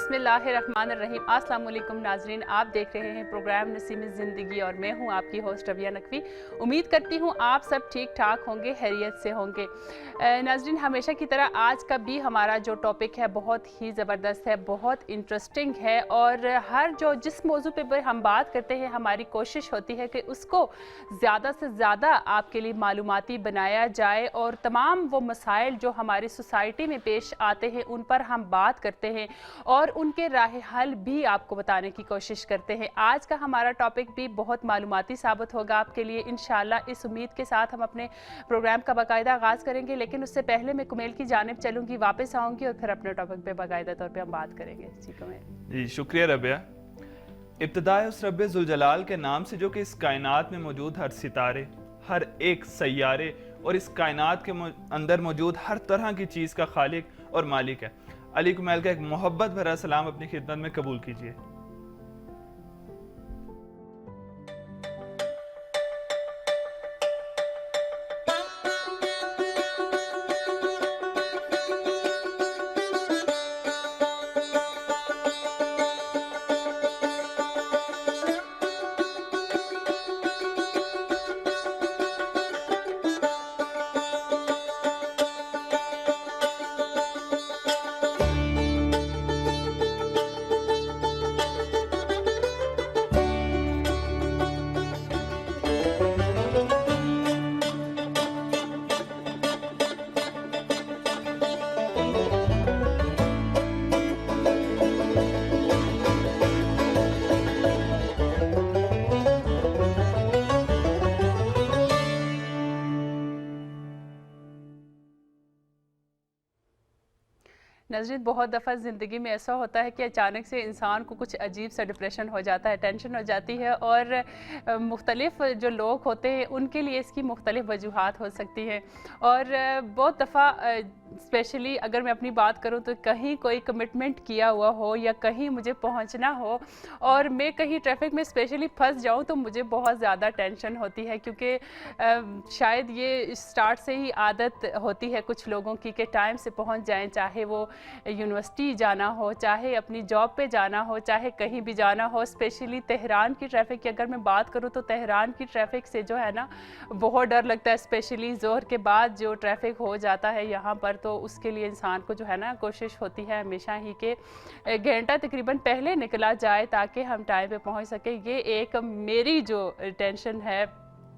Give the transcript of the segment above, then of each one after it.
बिस्मिल्लाहिर्रहमानिर्रहीम। अस्सलाम वालेकुम नाजरीन, आप देख रहे हैं प्रोग्राम नसीम ज़िंदगी और मैं हूं आपकी होस्ट रबिया नकवी। उम्मीद करती हूं आप सब ठीक ठाक होंगे, खैरियत से होंगे। नाजरीन, हमेशा की तरह आज का भी हमारा जो टॉपिक है बहुत ही ज़बरदस्त है, बहुत इंटरेस्टिंग है और जिस मौजू पे हम बात करते हैं हमारी कोशिश होती है कि उसको ज़्यादा से ज़्यादा आपके लिए मालूमाती बनाया जाए और तमाम वो मसाइल जो हमारी सोसाइटी में पेश आते हैं उन पर हम बात करते हैं और उनके राह हल भी आपको बताने की कोशिश करते हैं। आज का हमारा टॉपिक भी बहुत मालूमाती साबित होगा आपके लिए इंशाल्लाह। इस उम्मीद के साथ हम अपने प्रोग्राम का बाकायदा आगाज़ करेंगे, लेकिन उससे पहले मैं कुमेल की जानिब चलूँगी, वापस आऊँगी और फिर अपने टॉपिक पे बाकायदा तौर पर हम बात करेंगे। जी कुमेल। जी शुक्रिया रबिया। इब्तिदाए उस रब्बे ज़ुल जलाल के नाम से जो कि इस कायनात में मौजूद हर सितारे, हर एक सैयारे और इस कायनात के अंदर मौजूद हर तरह की चीज़ का खालिक और मालिक है। अली कुमैल का एक मोहब्बत भरा सलाम अपनी खिदमत में कबूल कीजिए। नज़रीन, बहुत दफ़ा ज़िंदगी में ऐसा होता है कि अचानक से इंसान को कुछ अजीब सा डिप्रेशन हो जाता है, टेंशन हो जाती है और मुख्तलिफ़ जो लोग होते हैं उनके लिए इसकी मुख्तलिफ़ वजूहात हो सकती हैं। और बहुत दफ़ा स्पेशली अगर मैं अपनी बात करूं तो कहीं कोई कमिटमेंट किया हुआ हो या कहीं मुझे पहुंचना हो और मैं कहीं ट्रैफिक में स्पेशली फंस जाऊं तो मुझे बहुत ज़्यादा टेंशन होती है, क्योंकि शायद ये स्टार्ट से ही आदत होती है कुछ लोगों की कि टाइम से पहुंच जाएं, चाहे वो यूनिवर्सिटी जाना हो, चाहे अपनी जॉब पे जाना हो, चाहे कहीं भी जाना हो। स्पेशली तेहरान की ट्रैफ़िक की अगर मैं बात करूँ तो तेहरान की ट्रैफ़िक से जो है ना बहुत डर लगता है। स्पेशली ज़ोहर के बाद जो ट्रैफ़िक हो जाता है यहाँ पर, तो उसके लिए इंसान को जो है ना कोशिश होती है हमेशा ही कि घंटा तकरीबन पहले निकला जाए ताकि हम टाइम पे पहुँच सके। ये एक मेरी जो टेंशन है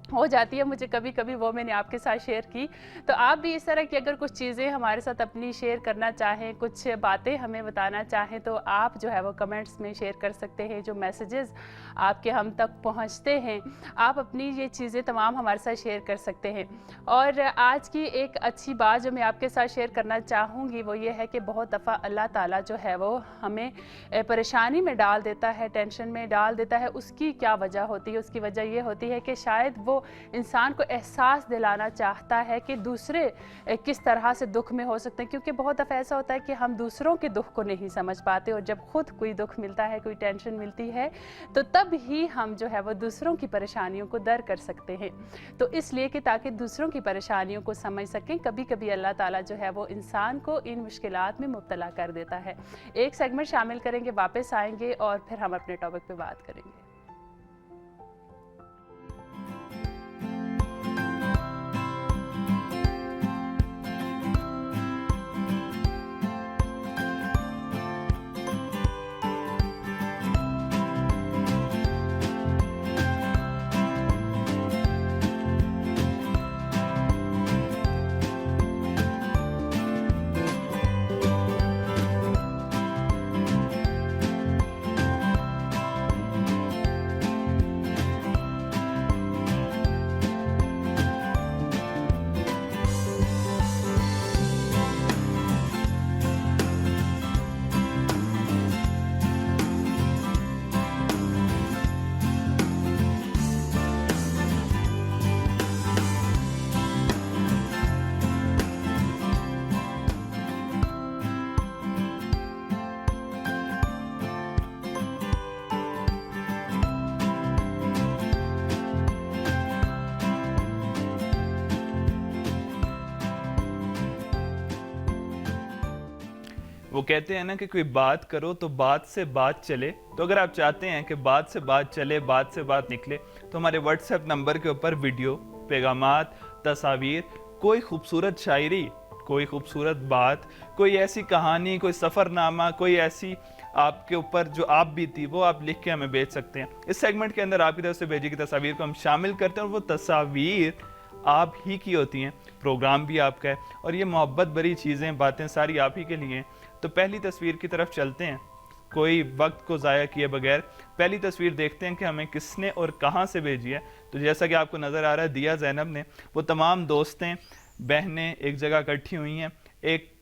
हो जाती है मुझे कभी कभी, वो मैंने आपके साथ शेयर की। तो आप भी इस तरह की अगर कुछ चीज़ें हमारे साथ अपनी शेयर करना चाहें, कुछ बातें हमें बताना चाहें, तो आप जो है वो कमेंट्स में शेयर कर सकते हैं। जो मैसेजेस आपके हम तक पहुंचते हैं आप अपनी ये चीज़ें तमाम हमारे साथ शेयर कर सकते हैं। और आज की एक अच्छी बात जो मैं आपके साथ शेयर करना चाहूँगी वो ये है कि बहुत दफ़ा अल्लाह ताला जो है वो हमें परेशानी में डाल देता है, टेंशन में डाल देता है। उसकी क्या वजह होती है? उसकी वजह ये होती है कि शायद वो इंसान को एहसास दिलाना चाहता है कि दूसरे किस तरह से दुख में हो सकते हैं, क्योंकि बहुत दफ़ा ऐसा होता है कि हम दूसरों के दुख को नहीं समझ पाते और जब खुद कोई दुख मिलता है, कोई टेंशन मिलती है, तो तब ही हम जो है वो दूसरों की परेशानियों को दर कर सकते हैं। तो इसलिए कि ताकि दूसरों की परेशानियों को समझ सकें, कभी कभी अल्लाह ताला जो है वो इंसान को इन मुश्किलात में मुब्तला कर देता है। एक सेगमेंट शामिल करेंगे, वापस आएंगे और फिर हम अपने टॉपिक पे बात करेंगे। वो कहते हैं ना कि कोई बात करो तो बात से बात चले। तो अगर आप चाहते हैं कि बात से बात चले, बात से बात निकले, तो हमारे व्हाट्सएप नंबर के ऊपर वीडियो, पैगामात, तस्वीर, कोई खूबसूरत शायरी, कोई खूबसूरत बात, कोई ऐसी कहानी, कोई सफ़रनामा, कोई ऐसी आपके ऊपर जो आप बीती, वो आप लिख के हमें भेज सकते हैं। इस सेगमेंट के अंदर आपकी तरफ से भेजी गई तस्वीर को हम शामिल करते हैं और वो तस्वीर आप ही की होती हैं, प्रोग्राम भी आपका है और ये मोहब्बत भरी चीज़ें, बातें सारी आप ही के लिए हैं। तो पहली तस्वीर की तरफ चलते हैं, कोई वक्त को ज़ाया किए बगैर पहली तस्वीर देखते हैं कि हमें किसने और कहाँ से भेजी है। तो जैसा कि आपको नज़र आ रहा है, दिया ज़ैनब ने, वो तमाम दोस्तें बहनें एक जगह इकट्ठी हुई हैं। एक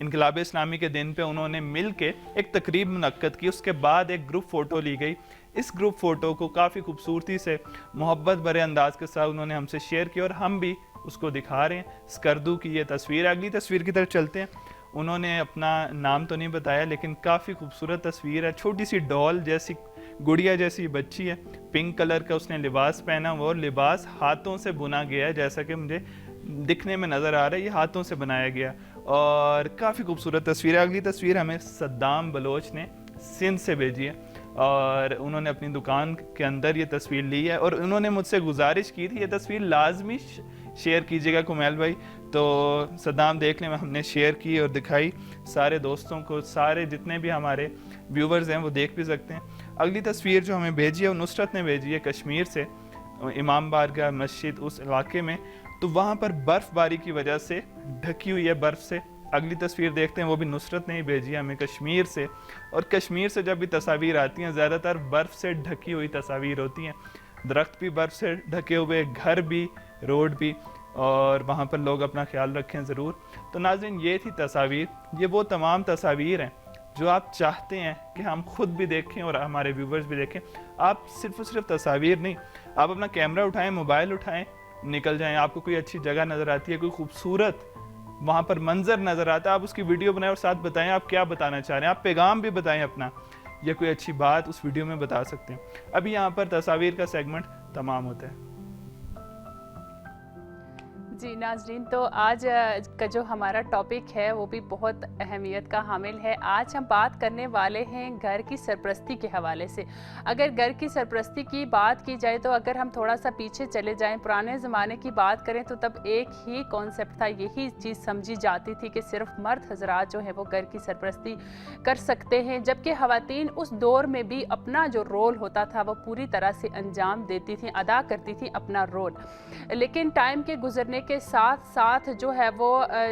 इनकलाब इस्लामी के दिन पे उन्होंने मिल के एक तकरीब मुनक्कद की, उसके बाद एक ग्रुप फ़ोटो ली गई। इस ग्रुप फ़ोटो को काफ़ी खूबसूरती से मोहब्बत भरे अंदाज के साथ उन्होंने हमसे शेयर किया और हम भी उसको दिखा रहे हैं। स्कर्दू की ये तस्वीर। अगली तस्वीर की तरफ चलते हैं। उन्होंने अपना नाम तो नहीं बताया, लेकिन काफ़ी खूबसूरत तस्वीर है। छोटी सी डॉल जैसी, गुड़िया जैसी बच्ची है, पिंक कलर का उसने लिबास पहना हुआ और लिबास हाथों से बुना गया है, जैसा कि मुझे दिखने में नज़र आ रहा है, ये हाथों से बनाया गया और काफ़ी खूबसूरत तस्वीर है। अगली तस्वीर हमें सद्दाम बलोच ने सिंध से भेजी है और उन्होंने अपनी दुकान के अंदर ये तस्वीर ली है और उन्होंने मुझसे गुजारिश की थी ये तस्वीर लाजमी शेयर कीजिएगा कुमैल भाई। तो सद्दाम देखने में हमने शेयर की और दिखाई सारे दोस्तों को, सारे जितने भी हमारे व्यूवर्स हैं वो देख भी सकते हैं। अगली तस्वीर जो हमें भेजी है वो नुसरत ने भेजी है कश्मीर से, इमाम बारगाह मस्जिद उस इलाके में, तो वहाँ पर बर्फ़बारी की वजह से ढकी हुई है बर्फ़ से। अगली तस्वीर देखते हैं, वो भी नुसरत ने ही भेजी है हमें कश्मीर से। और कश्मीर से जब भी तस्वीर आती हैं ज़्यादातर बर्फ़ से ढकी हुई तस्वीर होती हैं, दरख्त भी बर्फ़ से ढके हुए, घर भी, रोड भी, और वहाँ पर लोग अपना ख्याल रखें ज़रूर। तो नाज़रीन, ये थी तस्वीर। ये वो तमाम तस्वीर हैं जो आप चाहते हैं कि हम खुद भी देखें और हमारे व्यूवर्स भी देखें। आप सिर्फ और सिर्फ तस्वीर नहीं, आप अपना कैमरा उठाएं, मोबाइल उठाएं, निकल जाएं। आपको कोई अच्छी जगह नज़र आती है, कोई खूबसूरत वहाँ पर मंजर नज़र आता है, आप उसकी वीडियो बनाएं और साथ बताएं आप क्या बताना चाह रहे हैं। आप पैगाम भी बताएं अपना, या कोई अच्छी बात उस वीडियो में बता सकते हैं। अभी यहाँ पर तस्वीर का सेगमेंट तमाम होता है। जी नाज़रीन, तो आज का जो हमारा टॉपिक है वो भी बहुत अहमियत का हामिल है। आज हम बात करने वाले हैं घर की सरपरस्ती के हवाले से। अगर घर की सरपरस्ती की बात की जाए तो अगर हम थोड़ा सा पीछे चले जाएं, पुराने ज़माने की बात करें, तो तब एक ही कॉन्सेप्ट था, यही चीज़ समझी जाती थी कि सिर्फ मर्द हजरात जो है वो घर की सरपरस्ती कर सकते हैं, जबकि ख़वातीन उस दौर में भी अपना जो रोल होता था वो पूरी तरह से अंजाम देती थी, अदा करती थी अपना रोल। लेकिन टाइम के गुजरने के साथ साथ जो है वो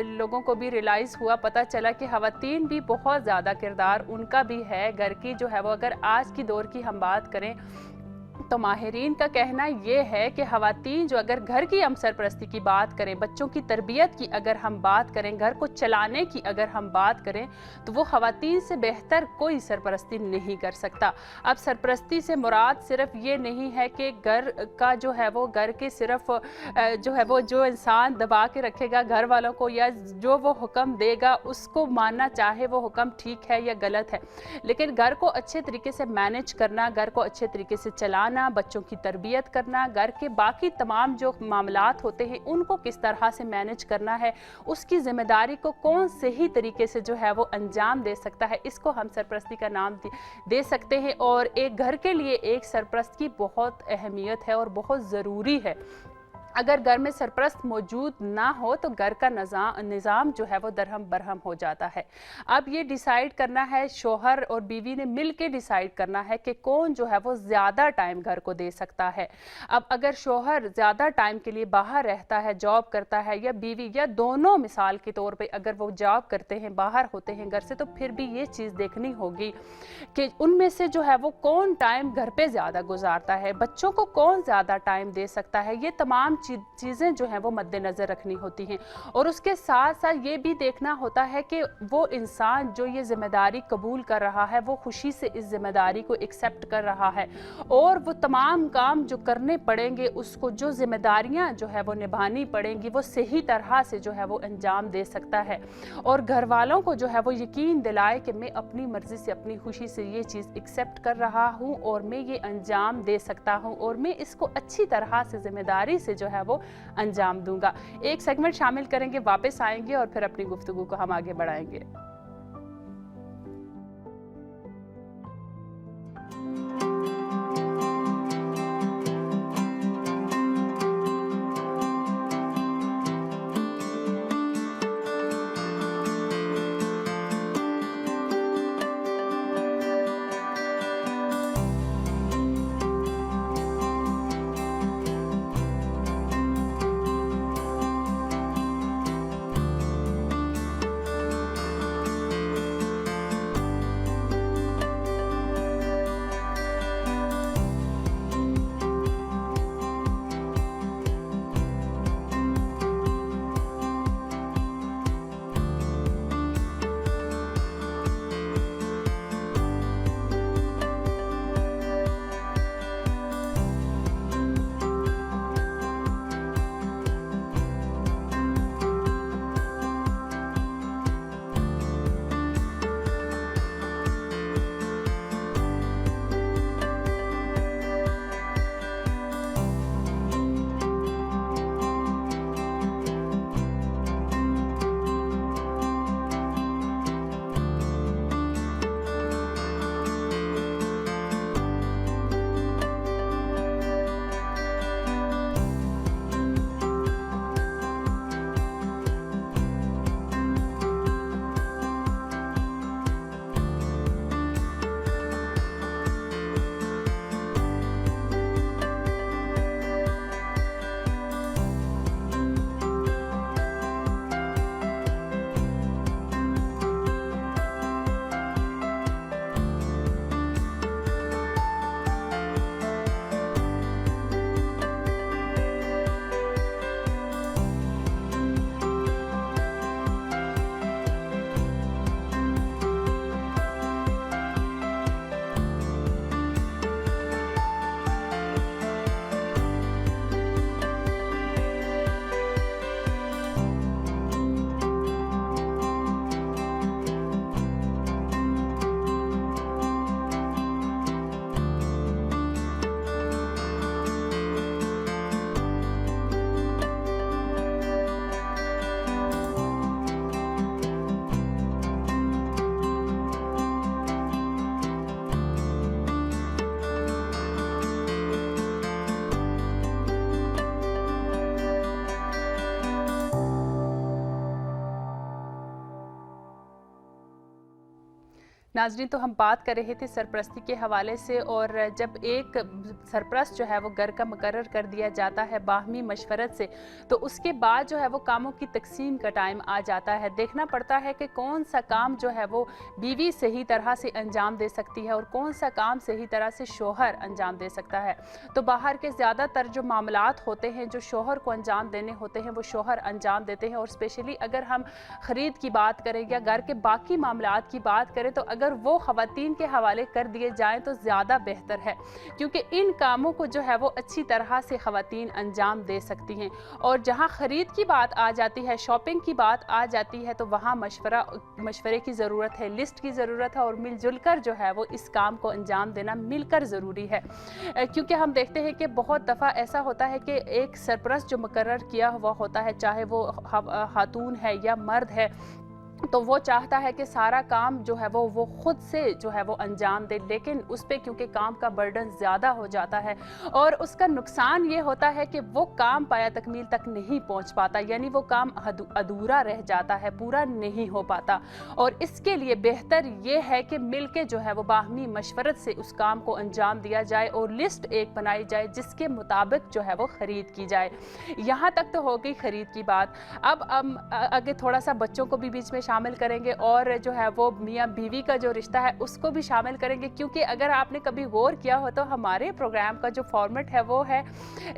लोगों को भी रियलाइज़ हुआ, पता चला कि ख़वातीन भी बहुत ज़्यादा किरदार उनका भी है घर की जो है वो। अगर आज की दौर की हम बात करें तो माहिरीन का कहना ये है कि ख़वातीन जो, अगर घर की हम सरपरस्ती की बात करें, बच्चों की तरबियत की अगर हम बात करें, घर को चलाने की अगर हम बात करें, तो वो ख़वातीन से बेहतर कोई सरपरस्ती नहीं कर सकता। अब सरपरस्ती से मुराद सिर्फ ये नहीं है कि घर का जो है वो, घर के सिर्फ जो है वो जो इंसान दबा के रखेगा घर वालों को, या जो वो हुक्म देगा उसको मानना, चाहे वो हुक्म ठीक है या गलत है, लेकिन घर को अच्छे तरीके से मैनेज करना, घर को अच्छे तरीके से चलाना, बच्चों की तरबियत करना, घर के बाकी तमाम जो मामलात होते हैं उनको किस तरह से मैनेज करना है, उसकी जिम्मेदारी को कौन सही तरीके से जो है वो अंजाम दे सकता है, इसको हम सरपरस्ती का नाम दे सकते हैं। और एक घर के लिए एक सरपरस्त की बहुत अहमियत है और बहुत ज़रूरी है। अगर घर में सरपरस्त मौजूद ना हो तो घर का निज़ाम जो है वो दरहम बरहम हो जाता है। अब ये डिसाइड करना है, शोहर और बीवी ने मिल के डिसाइड करना है कि कौन जो है वो ज़्यादा टाइम घर को दे सकता है। अब अगर शोहर ज़्यादा टाइम के लिए बाहर रहता है, जॉब करता है, या बीवी, या दोनों मिसाल के तौर पे अगर वो जॉब करते हैं, बाहर होते हैं घर से, तो फिर भी ये चीज़ देखनी होगी कि उनमें से जो है वो कौन टाइम घर पे ज़्यादा गुजारता है, बच्चों को कौन ज़्यादा टाइम दे सकता है। ये तमाम चीज़ें जो हैं वो मद्देनज़र रखनी होती हैं। और उसके साथ साथ ये भी देखना होता है कि वो इंसान जो ये जिम्मेदारी कबूल कर रहा है वो खुशी से इस जिम्मेदारी को एक्सेप्ट कर रहा है, और वो तमाम काम जो करने पड़ेंगे, उसको जो जिम्मेदारियां जो है वो निभानी पड़ेंगी, वो सही तरह से जो है वो अंजाम दे सकता है। और घर वालों को जो है वो यकीन दिलाए कि मैं अपनी मर्ज़ी से, अपनी खुशी से ये चीज़ एक्सेप्ट कर रहा हूँ और मैं ये अंजाम दे सकता हूँ और मैं इसको अच्छी तरह से जिम्मेदारी से जो है वो अंजाम दूंगा। एक सेगमेंट शामिल करेंगे, वापस आएंगे और फिर अपनी गुफ्तगू को हम आगे बढ़ाएंगे। नाज़रीन, तो हम बात कर रहे थे सरपरस्ती के हवाले से, और जब एक सरपरस्त जो है वो घर का मुकर्रर कर दिया जाता है बाहमी मशवरत से, तो उसके बाद जो है वो कामों की तकसीम का टाइम आ जाता है। देखना पड़ता है कि कौन सा काम जो है वो बीवी सही तरह से अंजाम दे सकती है और कौन सा काम सही तरह से शोहर अंजाम दे सकता है। तो बाहर के ज़्यादातर जो मामलात होते हैं जो शोहर को अंजाम देने होते हैं वो शोहर अंजाम देते हैं, और स्पेशली अगर हम ख़रीद की बात करें या घर के बाकी मामलात की बात करें तो अगर वो ख़वातीन के हवाले कर दिए जाएं तो ज़्यादा बेहतर है, क्योंकि इन कामों को जो है वो अच्छी तरह से ख़वातीन अंजाम दे सकती हैं। और जहां ख़रीद की बात आ जाती है, शॉपिंग की बात आ जाती है, तो वहां मशवरे की ज़रूरत है, लिस्ट की ज़रूरत है, और मिलजुल कर जो है वो इस काम को अंजाम देना मिलकर ज़रूरी है। क्योंकि हम देखते हैं कि बहुत दफ़ा ऐसा होता है कि एक सरपरस्त जो मुकर्रर किया हुआ होता है, चाहे वो खातून है या मर्द है, तो वो चाहता है कि सारा काम जो है वो खुद से जो है वो अंजाम दे, लेकिन उस पर क्योंकि काम का बर्डन ज़्यादा हो जाता है और उसका नुकसान ये होता है कि वो काम पाया तकमील तक नहीं पहुंच पाता, यानी वो काम अधूरा रह जाता है, पूरा नहीं हो पाता। और इसके लिए बेहतर ये है कि मिलके जो है वो बाहमी मशवरत से उस काम को अंजाम दिया जाए और लिस्ट एक बनाई जाए जिसके मुताबिक जो है वो ख़रीद की जाए। यहाँ तक तो हो गई ख़रीद की बात। अब आगे थोड़ा सा बच्चों को भी बीच में शामिल करेंगे और जो है वो मियाँ बीवी का जो रिश्ता है उसको भी शामिल करेंगे, क्योंकि अगर आपने कभी गौर किया हो तो हमारे प्रोग्राम का जो फॉर्मेट है वो है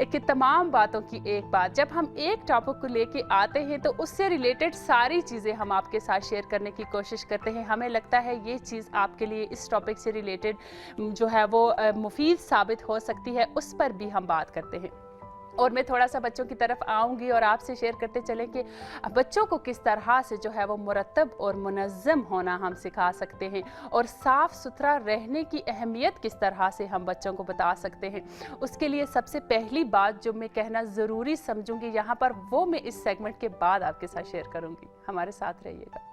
कि तमाम बातों की एक बात। जब हम एक टॉपिक को लेके आते हैं तो उससे रिलेटेड सारी चीज़ें हम आपके साथ शेयर करने की कोशिश करते हैं। हमें लगता है ये चीज़ आपके लिए इस टॉपिक से रिलेटेड जो है वो मुफीद साबित हो सकती है, उस पर भी हम बात करते हैं। और मैं थोड़ा सा बच्चों की तरफ आऊँगी और आपसे शेयर करते चलें कि बच्चों को किस तरह से जो है वो मुरतब और मुनज़्ज़म होना हम सिखा सकते हैं और साफ़ सुथरा रहने की अहमियत किस तरह से हम बच्चों को बता सकते हैं। उसके लिए सबसे पहली बात जो मैं कहना ज़रूरी समझूंगी यहाँ पर, वो मैं इस सेगमेंट के बाद आपके साथ शेयर करूँगी। हमारे साथ रहिएगा।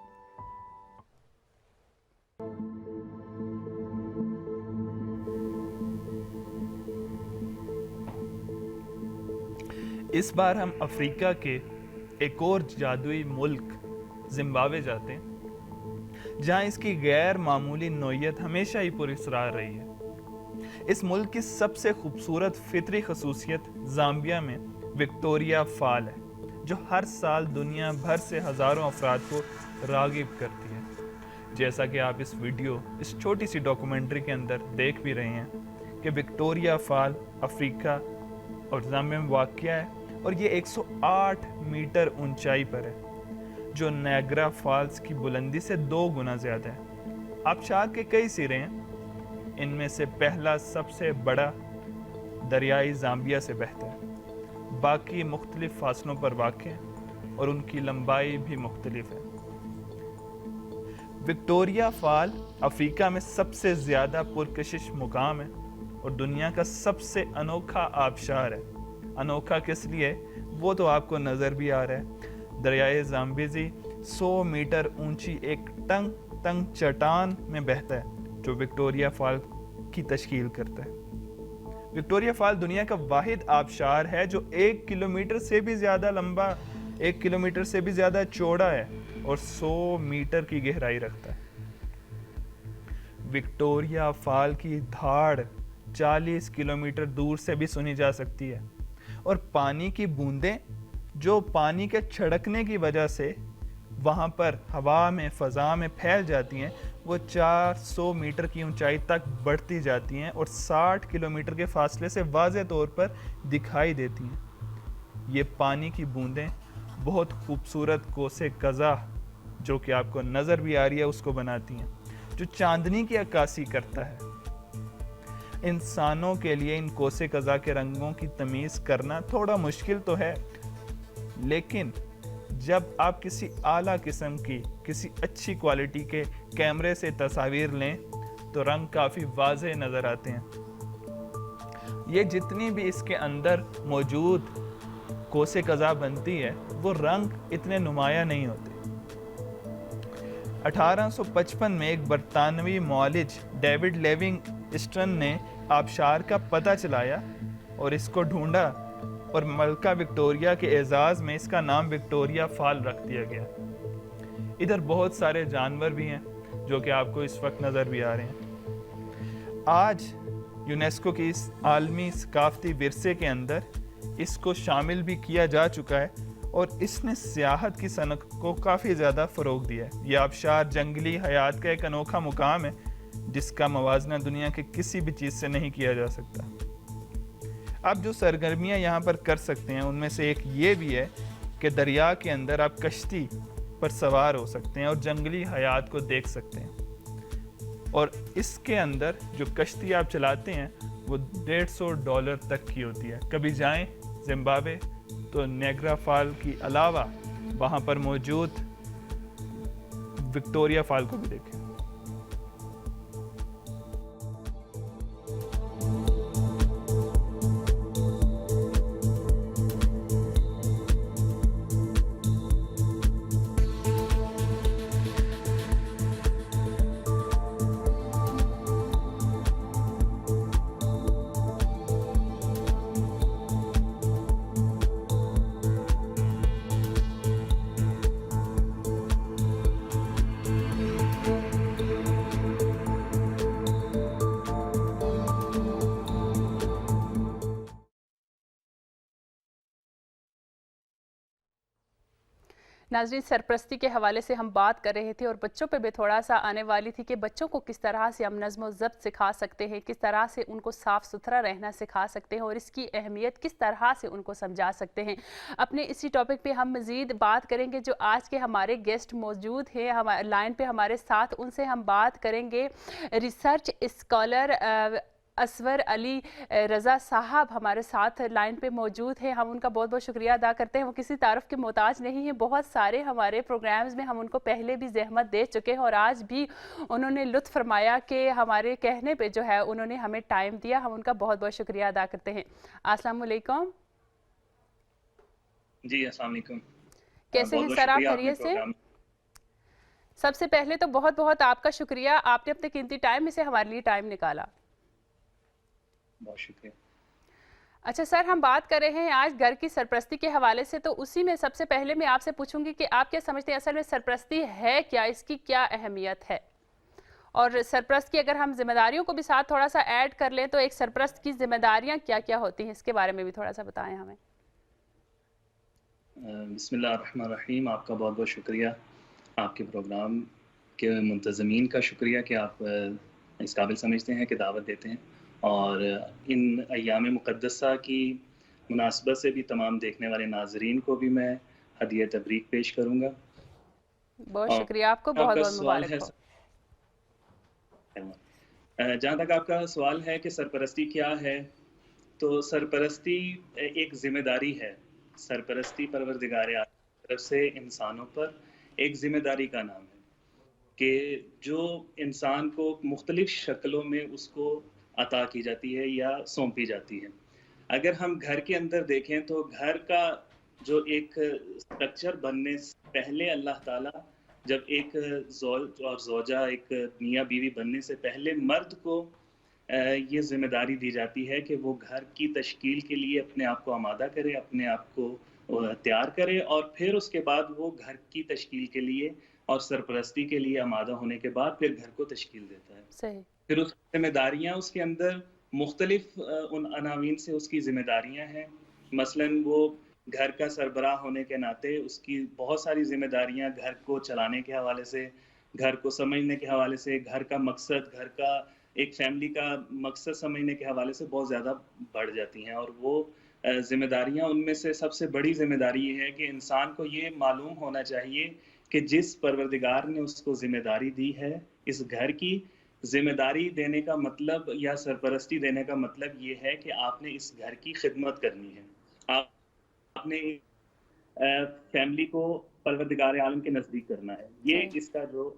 इस बार हम अफ्रीका के एक और जादुई मुल्क जिम्बाब्वे जाते हैं, जहां इसकी गैर मामूली नौइयत हमेशा ही पुरस्कार रही है। इस मुल्क की सबसे खूबसूरत फितरी खसूसियत ज़ाम्बिया में विक्टोरिया फॉल है, जो हर साल दुनिया भर से हज़ारों अफराद को राग़िब करती है। जैसा कि आप इस वीडियो, इस छोटी सी डॉक्यूमेंट्री के अंदर देख भी रहे हैं कि विक्टोरिया फॉल अफ्रीका और ज़ाम्बिया में वाक़या है और ये 108 मीटर ऊंचाई पर है, जो नायग्रा फॉल्स की बुलंदी से 2 गुना ज़्यादा है। आबशार के कई सिरे हैं, इनमें से पहला सबसे बड़ा दरियाई ज़ाम्बिया से बहता है, बाकी मुख्तलिफ फासलों पर वाक़ हैं और उनकी लंबाई भी मुख्तलिफ है। विक्टोरिया फॉल अफ्रीका में सबसे ज़्यादा पुरकशिश मुकाम है और दुनिया का सबसे अनोखा आबशार है। अनोखा किस लिए, वो तो आपको नज़र भी आ रहा है। दरियाए ज़ाम्बिज़ी 100 मीटर ऊंची एक तंग चट्टान में बहता है, जो विक्टोरिया फॉल की तश्कील करता है। विक्टोरिया फॉल दुनिया का वाहिद आबशार है जो 1 किलोमीटर से भी ज़्यादा लंबा, 1 किलोमीटर से भी ज़्यादा चौड़ा है और 100 मीटर की गहराई रखता है। विक्टोरिया फॉल की धाड़ 40 किलोमीटर दूर से भी सुनी जा सकती है और पानी की बूंदें जो पानी के छिड़कने की वजह से वहाँ पर हवा में, फ़ज़ा में फैल जाती हैं, वो 400 मीटर की ऊंचाई तक बढ़ती जाती हैं और 60 किलोमीटर के फासले से वाज़े तौर पर दिखाई देती हैं। ये पानी की बूंदें बहुत खूबसूरत कोसे कज़ा, जो कि आपको नज़र भी आ रही है, उसको बनाती हैं, जो चांदनी की अक्कासी करता है। इंसानों के लिए इन कोसे कज़ा के रंगों की तमीज़ करना थोड़ा मुश्किल तो है, लेकिन जब आप किसी आला किस्म की, किसी अच्छी क्वालिटी के कैमरे से तस्वीर लें तो रंग काफ़ी वाज़ेह नज़र आते हैं। ये जितनी भी इसके अंदर मौजूद कोसे कज़ा बनती है, वो रंग इतने नुमाया नहीं होते। 1855 में एक बरतानवी मौलिज डेविड लिविंगस्टन ने आबशार का पता चलाया और इसको ढूंढा और मलका विक्टोरिया के एजाज़ में इसका नाम विक्टोरिया फॉल रख दिया गया। इधर बहुत सारे जानवर भी हैं जो कि आपको इस वक्त नज़र भी आ रहे हैं। आज यूनेस्को की इस आलमी सकाफती विरसे के अंदर इसको शामिल भी किया जा चुका है और इसने सियाहत की सनत को काफ़ी ज़्यादा फ़रोग दिया है। यह आबशार जंगली हयात का एक अनोखा मुकाम है जिसका मवाजना दुनिया के किसी भी चीज़ से नहीं किया जा सकता। आप जो सरगर्मियाँ यहाँ पर कर सकते हैं उनमें से एक ये भी है कि दरिया के अंदर आप कश्ती पर सवार हो सकते हैं और जंगली हयात को देख सकते हैं। और इसके अंदर जो कश्ती आप चलाते हैं वो $150 तक की होती है। कभी जाएं जिम्बाब्वे तो नियाग्रा फॉल की अलावा वहाँ पर मौजूद विक्टोरिया फॉल को भी देखें। नाज़रीन, सरपरस्ती के हवाले से हम बात कर रहे थे और बच्चों पे भी थोड़ा सा आने वाली थी कि बच्चों को किस तरह से हम नज़्म व ज़ब्त सिखा सकते हैं, किस तरह से उनको साफ़ सुथरा रहना सिखा सकते हैं और इसकी अहमियत किस तरह से उनको समझा सकते हैं। अपने इसी टॉपिक पे हम मज़ीद बात करेंगे। जो आज के हमारे गेस्ट मौजूद हैं हमारे लाइन पे हमारे साथ, उनसे हम बात करेंगे। रिसर्च स्कॉलर असवर अली रज़ा साहब हमारे साथ लाइन पे मौजूद हैं। हम उनका बहुत बहुत शुक्रिया अदा करते हैं। वो किसी तारीफ़ के मोहताज नहीं है। बहुत सारे हमारे प्रोग्राम्स में हम उनको पहले भी ज़हमत दे चुके हैं और आज भी उन्होंने लुत्फ़ फरमाया कि हमारे कहने पे जो है उन्होंने हमें टाइम दिया। हम उनका बहुत बहुत शुक्रिया अदा करते हैं। अस्सलाम वालेकुम। जी अस्सलाम वालेकुम। कैसे हैं सर आप? खैरियत से? सबसे पहले तो बहुत बहुत आपका शुक्रिया, आपने अपने कीमती टाइम में से हमारे लिए टाइम निकाला। बहुत शुक्रिया। अच्छा सर, हम बात कर रहे हैं आज घर की सरपरस्ती के हवाले से, तो उसी में सबसे पहले मैं आपसे पूछूंगी कि आप क्या समझते हैं असल में सरपरस्ती है क्या, इसकी क्या अहमियत है? और सरपरस्त की अगर हम जिम्मेदारियों को भी साथ थोड़ा सा ऐड कर लें तो एक सरपरस्त की जिम्मेदारियां क्या क्या होती हैं, इसके बारे में भी थोड़ा सा बताएं हमें। बिस्मिल्लाहिर्रहमानिर्रहीम। आपका बहुत बहुत शुक्रिया, आपके प्रोग्राम के मुंतज़मीन का शुक्रिया कि आप इस काबिल समझते हैं कि दावत देते हैं और इन अय्याम मुक़द्दसा की मुनासबत से भी तमाम देखने वाले नाज़रीन को भी मैं हदिया तबरीक पेश करूँगा। बहुत शुक्रिया, आपको बहुत बहुत मुबारक हो। जहाँ तक आपका सवाल है कि सरपरस्ती क्या है, तो सरपरस्ती एक ज़िम्मेदारी है। सरपरस्ती परवरदिगार आलम की तरफ से इंसानों पर एक ज़िम्मेदारी का नाम है कि जो इंसान को मुख्तलिफ़ शक्लों में उसको अता की जाती है या सौंपी जाती है। अगर हम घर के अंदर देखें तो घर का जो एक स्ट्रक्चर बनने से पहले अल्लाह ताला जब एक ज़ौज और ज़ौजा एक मियाँ बीवी बनने से पहले मर्द को ये ज़िम्मेदारी दी जाती है कि वो घर की तश्कील के लिए अपने आप को आमादा करे, अपने आप को तैयार करे और फिर उसके बाद वो घर की तश्कील के लिए और सरपरस्ती के लिए आमादा होने के बाद फिर घर को तश्कील देता है। सही। फिर उसकी ज़िम्मेदारियाँ उसके अंदर मुख्तलिफ़ उन अनावीन से उसकी ज़िम्मेदारियाँ हैं। मसलन वो घर का सरबराह होने के नाते उसकी बहुत सारी ज़िम्मेदारियाँ घर को चलाने के हवाले से, घर को समझने के हवाले से, घर का मकसद, घर का एक फ़ैमिली का मकसद समझने के हवाले से बहुत ज़्यादा बढ़ जाती हैं। और वो ज़िम्मेदारियाँ, उनमें से सबसे बड़ी ज़िम्मेदारी ये है कि इंसान को ये मालूम होना चाहिए कि जिस परवरदिगार ने उसको ज़िम्मेदारी दी है इस घर की, ज़िम्मेदारी देने का मतलब या सरपरस्ती देने का मतलब ये है कि आपने इस घर की खिदमत करनी है। आपने फैमिली को परवरदिगार आलम के नज़दीक करना है। ये इसका जो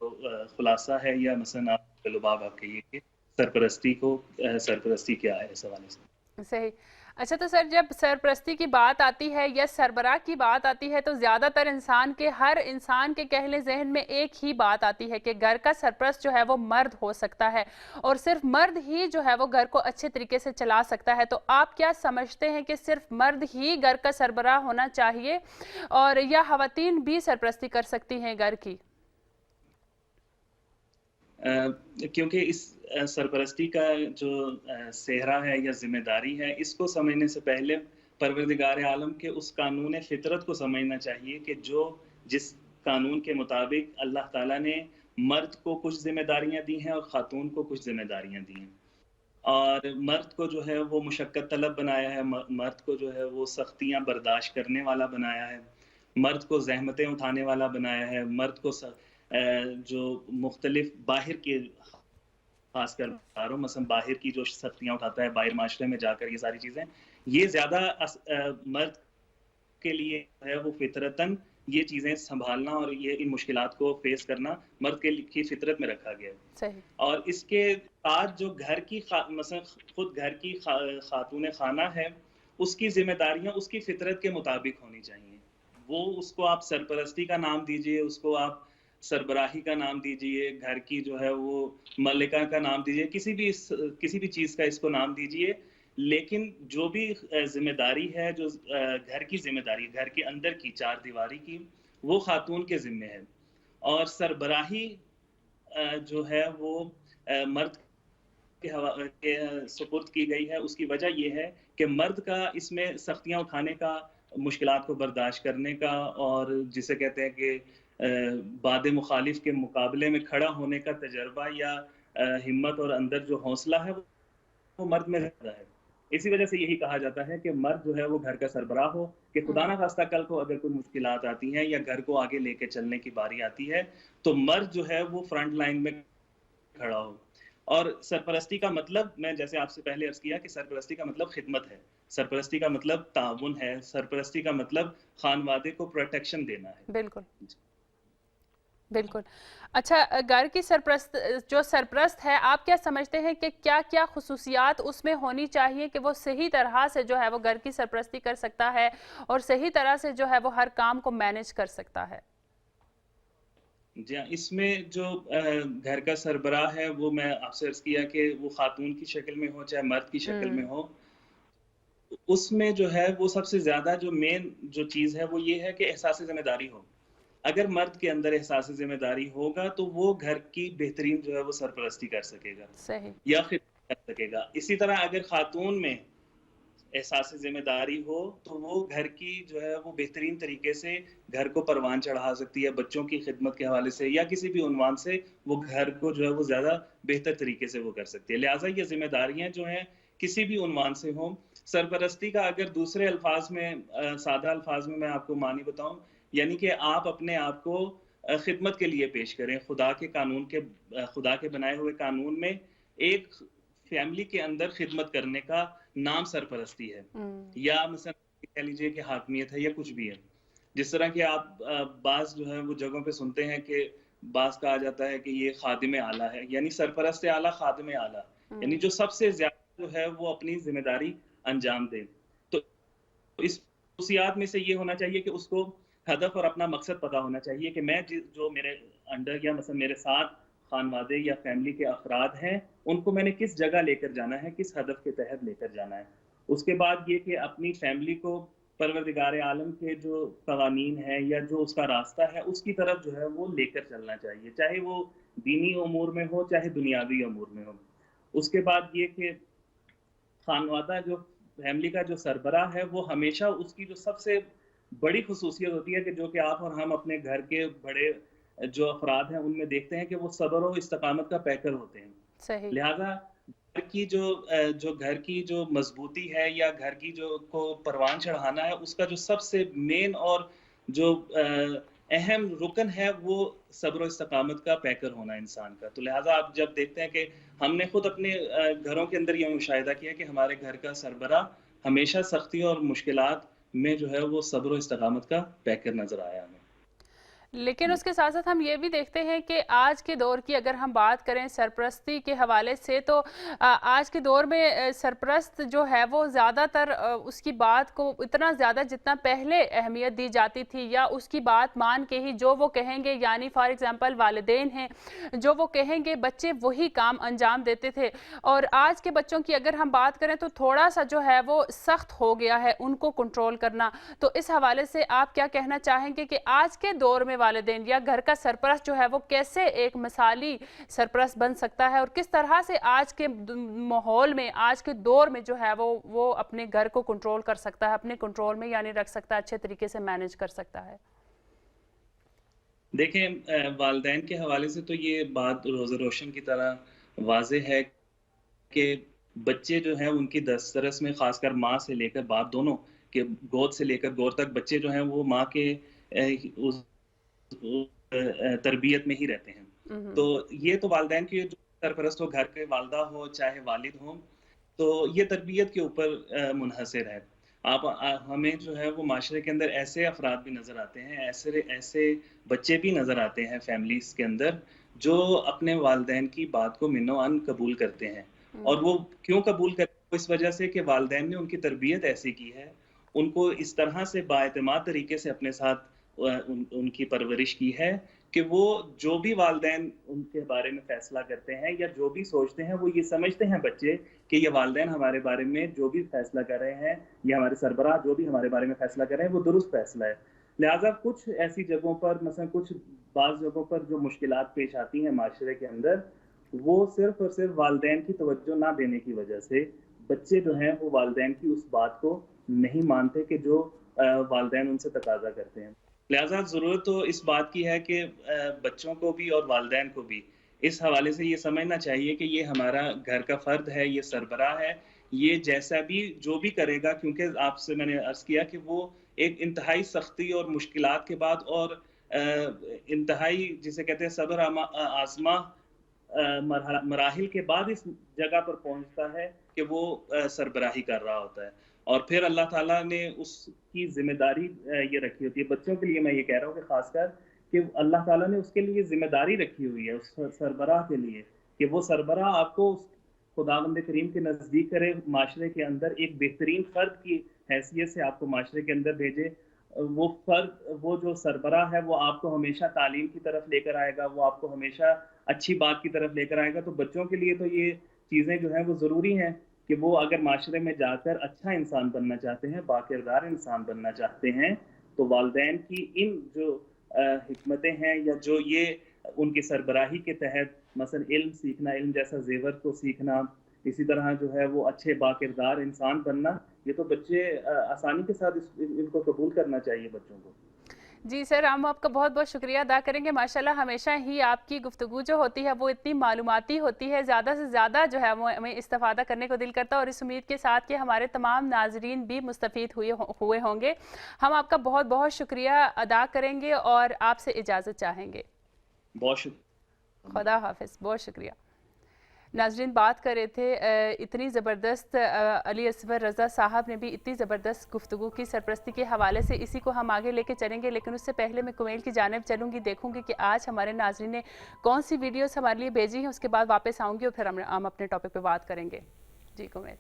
खुलासा है, या मसलन आप लुबाब आप कहिए कि सरपरस्ती क्या है इस हवाले से। सही। अच्छा, तो सर जब सरपरस्ती की बात आती है या सरबराह की बात आती है तो ज़्यादातर हर इंसान के कहले जहन में एक ही बात आती है कि घर का सरपरस्त जो है वो मर्द हो सकता है और सिर्फ मर्द ही जो है वो घर को अच्छे तरीके से चला सकता है। तो आप क्या समझते हैं कि सिर्फ मर्द ही घर का सरबराह होना चाहिए और या ख़वातीन भी सरपरस्ती कर सकती हैं घर की? क्योंकि इस सरपरस्ती का जो सेहरा है या ज़िम्मेदारी है, इसको समझने से पहले परवरदिगार आलम के उस कानून फितरत को समझना चाहिए कि जिस कानून के मुताबिक अल्लाह ताला ने मर्द को कुछ ज़िम्मेदारियाँ दी हैं और ख़ातून को कुछ ज़िम्मेदारियाँ दी हैं। और मर्द को जो है वो मुशक्क़त तलब बनाया है, मर्द को जो है वो सख्तियाँ बर्दाश्त करने वाला बनाया है, मर्द को ज़हमतें उठाने वाला बनाया है, मर्द को जो मुख्तलिफ बाहर के खासकर बता रहा हूँ, मसलन बाहर की जो सख्तियाँ उठाता है, बाहर माशरे में जाकर ये सारी चीज़ें, ये ज़्यादा मर्द के लिए है वो फितरतन ये चीज़ें संभालना और ये इन मुश्किलात को फेस करना मर्द की फितरत में रखा गया है। सही। और इसके बाद जो घर की मसलन खुद घर की खातून खाना है, उसकी जिम्मेदारियां उसकी फितरत के मुताबिक होनी चाहिए। वो उसको आप सरपरस्ती का नाम दीजिए, उसको आप सरबराही का नाम दीजिए, घर की जो है वो मलिका का नाम दीजिए, किसी भी चीज़ का इसको नाम दीजिए, लेकिन जो भी जिम्मेदारी है, जो घर की जिम्मेदारी, घर के अंदर की चार दीवारी की, वो खातून के जिम्मे है। और सरबराही जो है वो मर्द के सुपुर्द की गई है। उसकी वजह ये है कि मर्द का इसमें सख्तियाँ उठाने का, मुश्किलात को बर्दाश्त करने का और जिसे कहते हैं कि बाद मुखालिफ के मुकाबले में खड़ा होने का तजर्बा या हिम्मत और अंदर जो हौसला है वो मर्द में ज़्यादा है। इसी वजह से यही कहा जाता है कि मर्द जो है वो घर का सरबराह हो, कि खुदा ना खास्ता कल को अगर कोई मुश्किलात आती हैं या घर को आगे लेके चलने की बारी आती है, तो मर्द जो है वो फ्रंट लाइन में खड़ा हो। और सरपरस्ती का मतलब, मैं जैसे आपसे पहले अर्ज़ किया कि सरपरस्ती का मतलब खिदमत है, सरपरस्ती का मतलब ताउन है, सरपरस्ती का मतलब खानवादे को प्रोटेक्शन देना है। बिल्कुल बिल्कुल। अच्छा, घर की सरपरस्त है, आप क्या समझते हैं कि क्या क्या खुसूसियात उसमें होनी चाहिए कि वो सही तरह से जो है वो घर की सरपरस्ती कर सकता है और सही तरह से जो है वो हर काम को मैनेज कर सकता है? जी हाँ, इसमें जो घर का सरबराह है वो मैं आपसे अर्ज़ किया कि वो खातून की शक्ल में हो चाहे मर्द की शक्ल में हो, उसमें जो है वो सबसे ज़्यादा जो मेन जो चीज़ है वो ये है कि एहसास ज़िम्मेदारी हो। अगर मर्द के अंदर एहसास ज़िम्मेदारी होगा तो वो घर की बेहतरीन जो है वो सरपरस्ती कर सकेगा सही। या खिदमत कर सकेगा। इसी तरह अगर खातून में एहसास ज़िम्मेदारी हो तो वो घर की जो है वो बेहतरीन तरीके से घर को परवान चढ़ा सकती है, बच्चों की खिदमत के हवाले से या किसी भी उन्वान से वो घर को जो है वो ज़्यादा बेहतर तरीके से वो कर सकती है। लिहाजा ये ज़िम्मेदारियाँ जो हैं किसी भी उन्वान से हों, सरपरस्ती का अगर दूसरे अल्फाज में सादा अल्फाज में मैं आपको मानी बताऊँ, यानी कि आप अपने आप को खिदमत के लिए पेश करें। खुदा के बनाए हुए कानून में एक फैमिली के अंदर खिदमत करने का नाम सरपरस्ती है, या मसलन कह लीजिए कि हाकमियत है या कुछ भी है। जिस तरह कि आप बाज़ जो है वो जगहों पे सुनते हैं कि बाज़ कहा जाता है कि ये खादिम आला है, यानी सरपरस्त आला खादिम आला, यानी जो सबसे ज़्यादा जो है वो अपनी जिम्मेदारी अंजाम दे। तो इस खुसूसियात में से ये होना चाहिए कि उसको हदफ और अपना मकसद पता होना चाहिए कि मैं जो मेरे अंडर या मतलब मेरे साथ खानवादे या फैमिली के अफराद हैं, उनको मैंने किस जगह लेकर जाना है, किस हदफ के तहत लेकर जाना है। उसके बाद ये कि अपनी फैमिली को परवरदिगार आलम के जो कवानीन है या जो उसका रास्ता है उसकी तरफ जो है वो लेकर चलना चाहिए, चाहे वो दीनी उमूर में हो चाहे दुनियावी उमूर में हो। उसके बाद ये कि खानवादा जो फैमिली का जो सरबराह है वो हमेशा उसकी जो सबसे बड़ी खुसूसियत होती है कि जो कि आप और हम अपने घर के बड़े जो अफराद हैं उनमें देखते हैं कि वो सब्र और इस्तकामत का पैकर होते हैं। सही। लिहाजा घर की जो घर की जो मजबूती है या घर की जो को परवान चढ़ाना है उसका जो सबसे मेन और जो अहम रुकन है वो सब्र और इस्तकामत का पैकर होना इंसान का। तो लिहाजा आप जब देखते हैं कि हमने खुद अपने घरों के अंदर ये मुशाहिदा किया कि हमारे घर का सरबराह हमेशा सख्ती और मुश्किलात में जो है वो सब्र और इस्तकामत का पैकर नजर आया हमें। लेकिन उसके साथ साथ हम ये भी देखते हैं कि आज के दौर की अगर हम बात करें सरपरस्ती के हवाले से, तो आज के दौर में सरपरस्त जो है वो ज़्यादातर उसकी बात को इतना ज़्यादा जितना पहले अहमियत दी जाती थी या उसकी बात मान के ही जो वो कहेंगे, यानी फॉर एग्जांपल वालिदैन हैं जो वो कहेंगे बच्चे वही काम अंजाम देते थे। और आज के बच्चों की अगर हम बात करें तो थोड़ा सा जो है वो सख्त हो गया है उनको कंट्रोल करना। तो इस हवाले से आप क्या कहना चाहेंगे कि आज के दौर में वालिदैन या घर का सरपरस्त जो है वो कैसे एक मिसाली सरपरस्त बन सकता है, और किस तरह से आज के माहौल में, आज के दौर में जो है वो अपने घर को कंट्रोल कर सकता है, अपने कंट्रोल में यानी रख सकता है, अच्छे तरीके से मैनेज कर सकता है? देखें, वालिदैन के हवाले से तो ये बात रोज़ रोशन की तरह वाज़ेह है कि बच्चे जो हैं उनकी दस्तरस में, ख़ासकर माँ से लेकर बाप दोनों के गोद से लेकर गोद तक बच्चे जो हैं वो माँ के उस तरबियत में ही रहते हैं। तो ये तो वालिदैन की जो सरपरस्त हो, घर के वालिदा हो चाहे वालिद हों, तो ये तरबियत के ऊपर मुनहसर है। हमें जो है वो माशरे के अंदर ऐसे अफराद भी नज़र आते हैं, ऐसे बच्चे भी नज़र आते हैं फैमिलीज़ के अंदर, जो अपने वालिदैन की बात को मिन्नो-अन कबूल करते हैं। और वो क्यों कबूल करते हैं? इस वजह से कि वालिदैन ने उनकी तरबियत ऐसी की है, उनको इस तरह से बाएतमाद तरीके से अपने साथ उनकी परवरिश की है कि वो जो भी वालिदैन उनके बारे में फ़ैसला करते हैं या जो भी सोचते हैं, वो ये समझते हैं बच्चे कि ये वालिदैन हमारे बारे में जो भी फ़ैसला कर रहे हैं या हमारे सरबराह जो भी हमारे बारे में फ़ैसला कर रहे हैं, वो दुरुस्त फ़ैसला है। लिहाज़ा कुछ ऐसी जगहों पर, मसलन बाज़ जगहों पर जो मुश्किलात पेश आती हैं माशरे के अंदर, वो सिर्फ़ और सिर्फ़ वालिदैन की तवज्जो ना देने की वजह से बच्चे जो हैं वो वालिदैन की उस बात को नहीं मानते कि जो वालिदैन उनसे तकाज़ा करते हैं। लिहाज़ा ज़रूरत तो इस बात की है कि बच्चों को भी और वालिदैन को भी इस हवाले से ये समझना चाहिए कि ये हमारा घर का फ़र्द है, ये सरबराह है, ये जैसा भी जो भी करेगा, क्योंकि आपसे मैंने अर्ज़ किया कि वो एक इंतहाई सख्ती और मुश्किलात के बाद और इंतहाई जिसे कहते हैं सब्र आज़मा मराहिल के बाद इस जगह पर पहुँचता है कि वो सरबराही कर रहा होता है। और फिर अल्लाह ताला ने उसकी ज़िम्मेदारी ये रखी होती है। बच्चों के लिए मैं ये कह रहा हूँ कि ख़ासकर कि अल्लाह ताला ने उसके लिए ज़िम्मेदारी रखी हुई है, उस सरबराह के लिए, कि वो सरबराह आपको उस खुदावंद करीम के नज़दीक करे, माशरे के अंदर एक बेहतरीन फ़र्द की हैसियत से आपको माशरे के अंदर भेजे। वो फ़र्द, वो जो सरबराह है, वो आपको हमेशा तालीम की तरफ लेकर आएगा, वो आपको हमेशा अच्छी बात की तरफ लेकर आएगा। तो बच्चों के लिए तो ये चीज़ें जो हैं वो ज़रूरी हैं कि वो अगर माशरे में जाकर अच्छा इंसान बनना चाहते हैं, बाकिरदार इंसान बनना चाहते हैं, तो वालिदैन की इन जो हिकमतें हैं या जो ये उनकी सरबराही के तहत मसलन इल्म सीखना, इल्म जैसा ज़ेवर को सीखना, इसी तरह जो है वो अच्छे बाकिरदार इंसान बनना, ये तो बच्चे आसानी के साथ इनको कबूल करना चाहिए बच्चों को। जी सर, हम आपका बहुत बहुत शुक्रिया अदा करेंगे। माशाल्लाह हमेशा ही आपकी गुफ्तगू जो होती है वो इतनी मालूमाती होती है, ज़्यादा से ज़्यादा जो है वो हमें इस्तेफ़ादा करने को दिल करता है, और इस उम्मीद के साथ कि हमारे तमाम नाज़रीन भी मुस्तफ़ीद हुए होंगे। हम आपका बहुत बहुत शुक्रिया अदा करेंगे और आपसे इजाज़त चाहेंगे। बहुत शुक्रिया। खुदा हाफ़िज़, बहुत शुक्रिया। नाज़रीन, बात कर रहे थे इतनी ज़बरदस्त अली असवर रज़ा साहब ने भी इतनी ज़बरदस्त गुफ्तगू की सरपरस्ती के हवाले से, इसी को हम आगे लेके चलेंगे, लेकिन उससे पहले मैं कुमेल की जानिब चलूँगी, देखूँगी कि आज हमारे नाज़रीन ने कौन सी वीडियोस हमारे लिए भेजी हैं, उसके बाद वापस आऊँगी और फिर हम अपने टॉपिक पे बात करेंगे। जी कुमेल।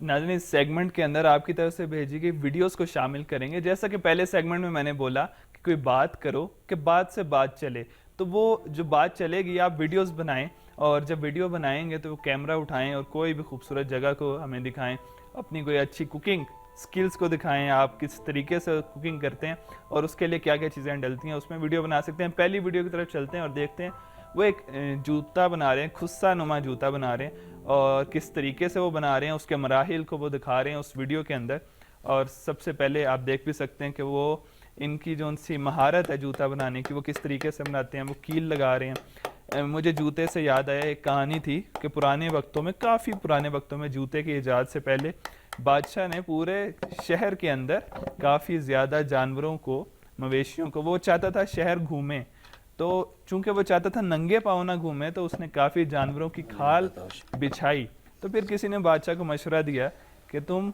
नाज़रीन, इस सेगमेंट के अंदर आपकी तरफ से भेजी गई वीडियोस को शामिल करेंगे। जैसा कि पहले सेगमेंट में मैंने बोला कि कोई बात करो कि बात से बात चले, तो वो जो बात चलेगी आप वीडियोस बनाएं, और जब वीडियो बनाएंगे तो वो कैमरा उठाएं और कोई भी खूबसूरत जगह को हमें दिखाएं, अपनी कोई अच्छी कुकिंग स्किल्स को दिखाएं, आप किस तरीके से कुकिंग करते हैं और उसके लिए क्या क्या चीज़ें डलती हैं, उसमें वीडियो बना सकते हैं। पहली वीडियो की तरफ चलते हैं और देखते हैं। वो एक जूता बना रहे हैं, खुस्सा नुमा जूता बना रहे हैं, और किस तरीके से वो बना रहे हैं उसके मराहिल को वो दिखा रहे हैं उस वीडियो के अंदर। और सबसे पहले आप देख भी सकते हैं कि वो इनकी जो उनसी महारत है जूता बनाने की, वो किस तरीके से बनाते हैं, वो कील लगा रहे हैं। मुझे जूते से याद आया, एक कहानी थी कि पुराने वक्तों में, काफ़ी पुराने वक्तों में, जूते की ईजाद से पहले बादशाह ने पूरे शहर के अंदर काफ़ी ज़्यादा जानवरों को, मवेशियों को, वो चाहता था शहर घूमे, तो चूंकि वो चाहता था नंगे पाँव ना घूमे, तो उसने काफ़ी जानवरों की खाल बिछाई। तो फिर किसी ने बादशाह को मशवरा दिया कि तुम,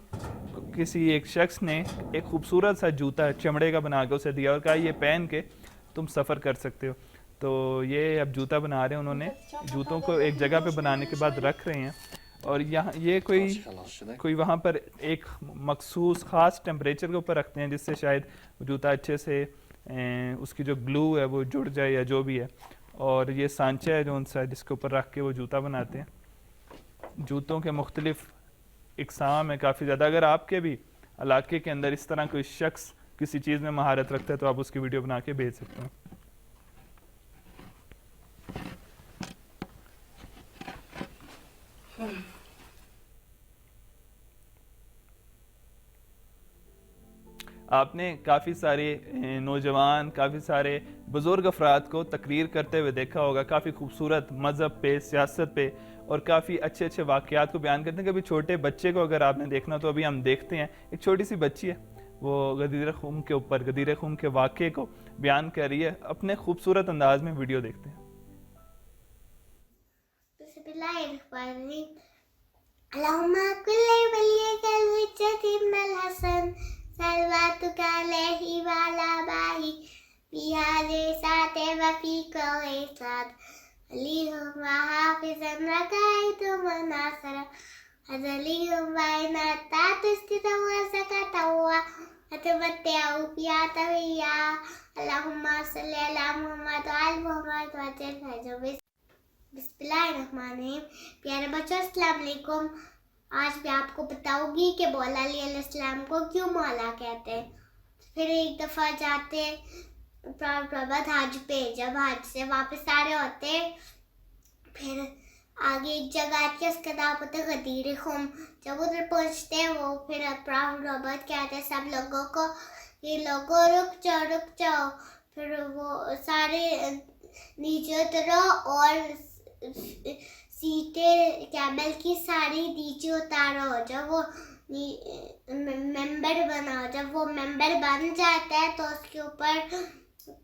किसी एक शख्स ने एक खूबसूरत सा जूता चमड़े का बना के उसे दिया और कहा ये पहन के तुम सफ़र कर सकते हो। तो ये अब जूता बना रहे हैं, उन्होंने जूतों को एक जगह पे बनाने के बाद रख रहे हैं, और यहाँ ये कोई वहाँ पर एक मखसूस ख़ास टेम्परेचर के ऊपर रखते हैं जिससे शायद जूता अच्छे से उसकी जो ग्लू है वो जुड़ जाए या जो भी है। और ये सांचा है जो उनसा जिसके ऊपर रख के वो जूता बनाते हैं। जूतों के मुख्तलिफ इकसाम है काफ़ी ज़्यादा। अगर आपके भी इलाके के अंदर इस तरह कोई शख्स किसी चीज़ में महारत रखता है तो आप उसकी वीडियो बना के भेज सकते हैं। आपने काफ़ी सारे नौजवान, काफ़ी सारे बुज़ुर्ग अफराद को तकरीर करते हुए देखा होगा, काफ़ी खूबसूरत मज़हब पे, सियासत पे और काफ़ी अच्छे अच्छे वाक़यात को बयान करते हैं। कभी छोटे बच्चे को अगर आपने देखना तो अभी हम देखते हैं एक छोटी सी बच्ची है, वो गदीर खूम के ऊपर, गदीर खूम के वाक़े को बयान कर रही है अपने खूबसूरत अंदाज में। वीडियो देखते हैं। बिस्मिल्लाहिर्रहमानिर्रहीम। प्यारे बच्चों, अस्सलाम वालेकुम। आज मैं आपको बताऊंगी कि मौला अली अलैहिस्सलाम को क्यों मौला कहते हैं। फिर एक दफ़ा जाते प्रभात हज पे, जब हज से वापस आ रहे होते, फिर आगे एक जगह आती है, उसका नाम होता है गदीर खूम। जब उधर पहुंचते हैं वो फिर प्रभात कहते हैं सब लोगों को, ये लोगों रुक जाओ। फिर वो सारे नीचे उतरो और सीटें कैमल की सारी नीचे उतारो। जब वो मेंबर बनाओ, जब वो मेंबर बन जाता है तो उसके ऊपर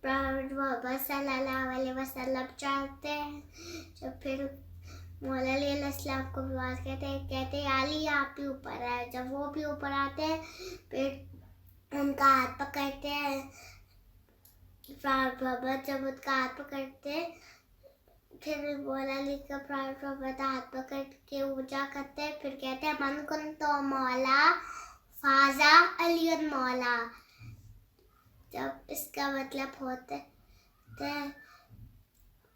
प्रॉफेट सल्लल्लाहु अलैहि वसल्लम चढ़ते हैं। जब फिर मौला अली अलैहिस्सलाम को आवाज़ कहते हैं अली आप भी ऊपर आए। जब वो भी ऊपर आते हैं फिर उनका हाथ पकड़ते हैं। प्रॉफेट जब उनका हाथ पकड़ते हैं फिर मौला अली का प्रॉफेट हाथ पकड़ के ऊंचा करते हैं, फिर कहते हैं मन कुन तो मौला फाजा अली मौला। जब इसका मतलब होता है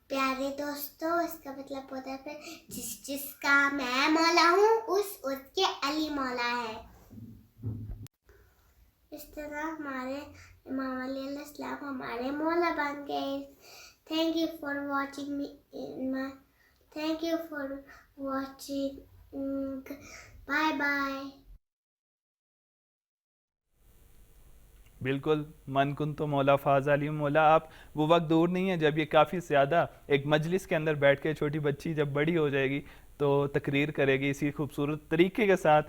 प्यारे दोस्तों, इसका मतलब होता है फिर जिसका मैं मौला हूँ उसके अली मौला है। इस तरह हमारे इमाम अली अलैहिस्सलाम हमारे मौला बन गए। Thank you for watching me. Thank you for watching. Bye bye. बिल्कुल, मन कुन तो मौला फाज़ा अली मौला। आप वो वक्त दूर नहीं है जब ये काफ़ी ज़्यादा एक मजलिस के अंदर बैठ के छोटी बच्ची जब बड़ी हो जाएगी तो तकरीर करेगी, इसी खूबसूरत तरीके के साथ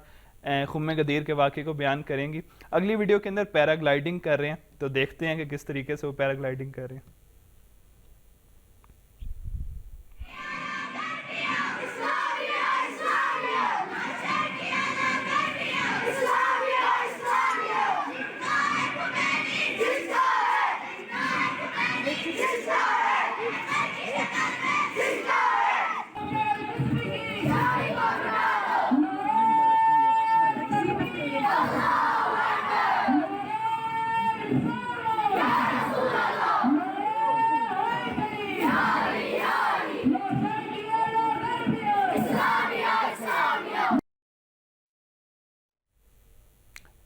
खुम्मे गदीर के वाक़े को बयान करेंगी। अगली वीडियो के अंदर पैराग्लाइडिंग कर रहे हैं, तो देखते हैं कि किस तरीके से वो पैराग्लाइडिंग कर रहे हैं।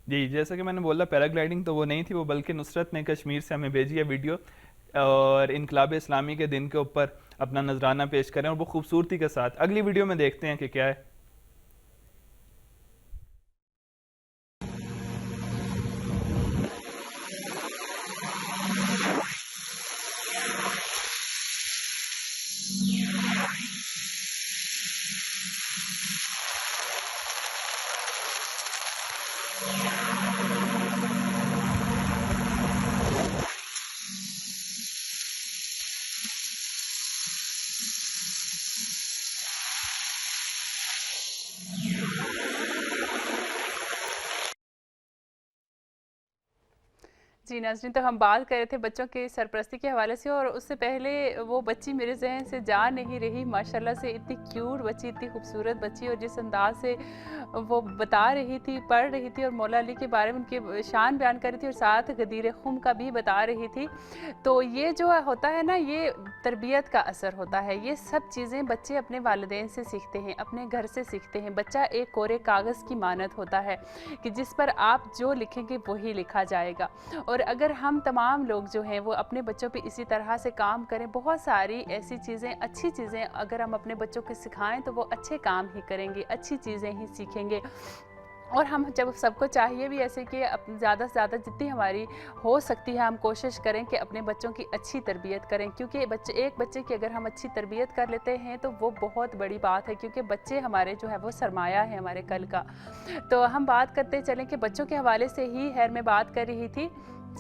जी, जैसा कि मैंने बोला पैराग्लाइडिंग तो वो नहीं थी, वो बल्कि नुसरत ने कश्मीर से हमें भेजी है वीडियो, और इनकलाब इस्लामी के दिन के ऊपर अपना नजराना पेश करें और वो खूबसूरती के साथ। अगली वीडियो में देखते हैं कि क्या है। जी नाज़रीन, तो हम बात कर रहे थे बच्चों की सरपरस्ती के हवाले से, और उससे पहले वो बच्ची मेरे ज़हन से जा नहीं रही। माशाल्लाह से इतनी क्यूट बच्ची, इतनी खूबसूरत बच्ची, और जिस अंदाज से वो बता रही थी, पढ़ रही थी और मौला अली के बारे में उनकी शान बयान कर रही थी, और साथ गदीर खुम का भी बता रही थी। तो ये जो होता है ना, ये तरबियत का असर होता है। ये सब चीज़ें बच्चे अपने वालिदैन से सीखते हैं, अपने घर से सीखते हैं। बच्चा एक कोरे कागज़ की मानत होता है कि जिस पर आप जो लिखेंगे वही लिखा जाएगा। और अगर हम तमाम लोग जो हैं वो अपने बच्चों पे इसी तरह से काम करें, बहुत सारी ऐसी चीज़ें, अच्छी चीज़ें अगर हम अपने बच्चों को सिखाएं तो वो अच्छे काम ही करेंगे, अच्छी चीज़ें ही सीखेंगे। और हम जब सबको चाहिए भी ऐसे कि ज़्यादा से ज़्यादा जितनी हमारी हो सकती है हम कोशिश करें कि अपने बच्चों की अच्छी तरबियत करें, क्योंकि एक बच्चे की अगर हम अच्छी तरबियत कर लेते हैं तो वो बहुत बड़ी बात है, क्योंकि बच्चे हमारे जो है वो सरमाया है हमारे कल का। तो हम बात करते चलें कि बच्चों के हवाले से ही खैर मैं बात कर रही थी,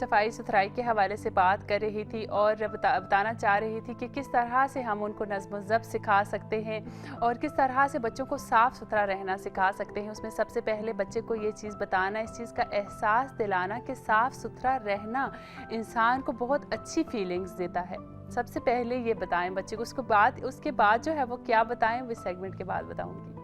सफाई सुथराई के हवाले से बात कर रही थी, और बताना चाह रही थी कि किस तरह से हम उनको नज़्म ज़ब्त सिखा सकते हैं और किस तरह से बच्चों को साफ़ सुथरा रहना सिखा सकते हैं। उसमें सबसे पहले बच्चे को ये चीज़ बताना, इस चीज़ का एहसास दिलाना कि साफ़ सुथरा रहना इंसान को बहुत अच्छी फीलिंग्स देता है। सबसे पहले ये बताएं बच्चे को, उसके बाद जो है वो क्या बताएं वो सेगमेंट के बाद बताऊँगी।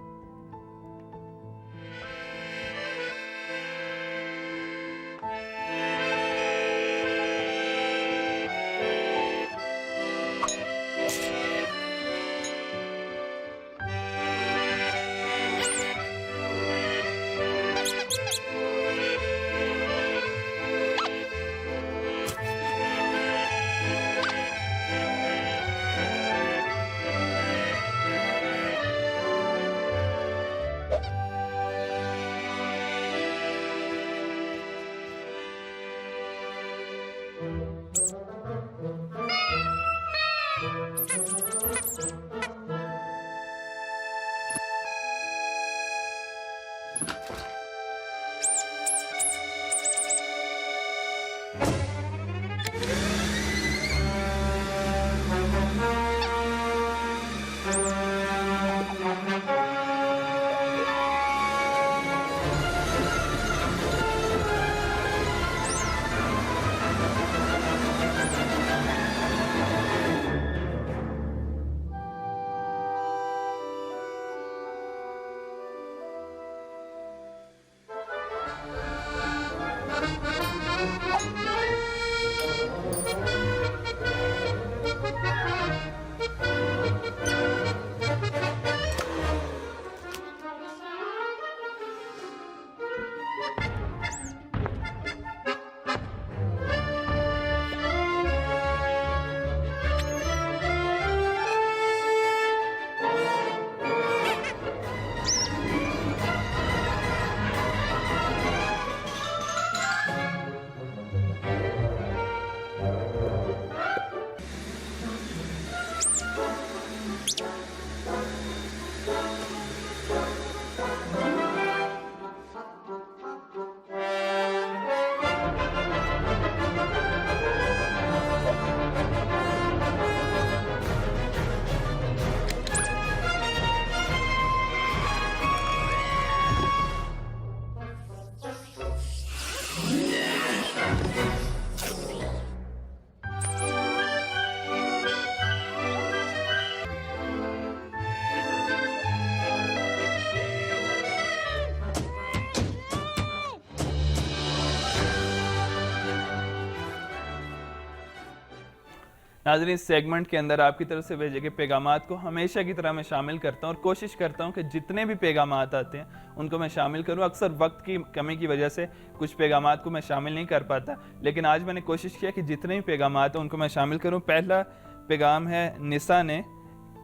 नाज़रीन, इस सेगमेंट के अंदर आपकी तरफ से भेजे गए पैगामात को हमेशा की तरह मैं शामिल करता हूँ और कोशिश करता हूँ कि जितने भी पैगामात आते हैं उनको मैं शामिल करूँ। अक्सर वक्त की कमी की वजह से कुछ पैगामात को मैं शामिल नहीं कर पाता, लेकिन आज मैंने कोशिश किया कि जितने भी पैगामात हैं उनको मैं शामिल करूँ। पहला पैगाम है, निसा ने